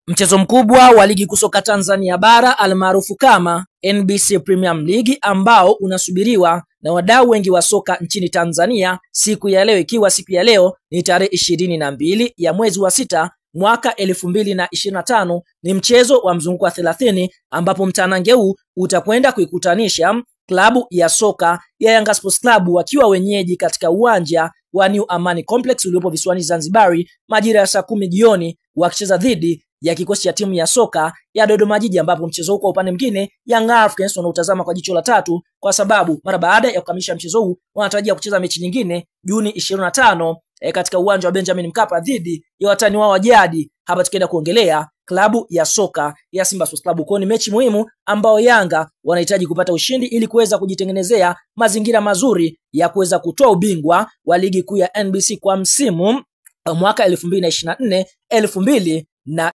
Mchezo mkubwa wa ligi kusoka Tanzania bara almaarufu kama NBC Premier League ambao unasubiriwa na wadau wengi wa soka nchini Tanzania siku ya leo, ikiwa siku ya leo ni tarehe 22 ya mwezi wa 6 mwaka 2025. Ni mchezo wa mzunguko wa 30 ambapo mtanange huu utakwenda kuikutanisha klabu ya soka ya Yanga Sports Club wakiwa wenyeji katika uwanja wa New Amani Complex uliopo visiwani Zanzibari majira ya saa 10 jioni, wakicheza dhidi ya kikosi cha timu ya soka ya Dodoma Jiji, ambapo mchezo huu kwa upande mwingine Young Africans wanautazama kwa jicho la tatu, kwa sababu mara baada ya kukamilisha mchezo huu wanatarajia kucheza mechi nyingine Juni 25 katika uwanja wa Benjamin Mkapa dhidi ya watani wao wa jadi. Hapa tukienda kuongelea klabu ya soka ya Simba Sports Club. Kwa ni mechi muhimu ambao Yanga wanahitaji kupata ushindi ili kuweza kujitengenezea mazingira mazuri ya kuweza kutoa ubingwa wa ligi kuu ya NBC kwa msimu mwaka 2024 2025.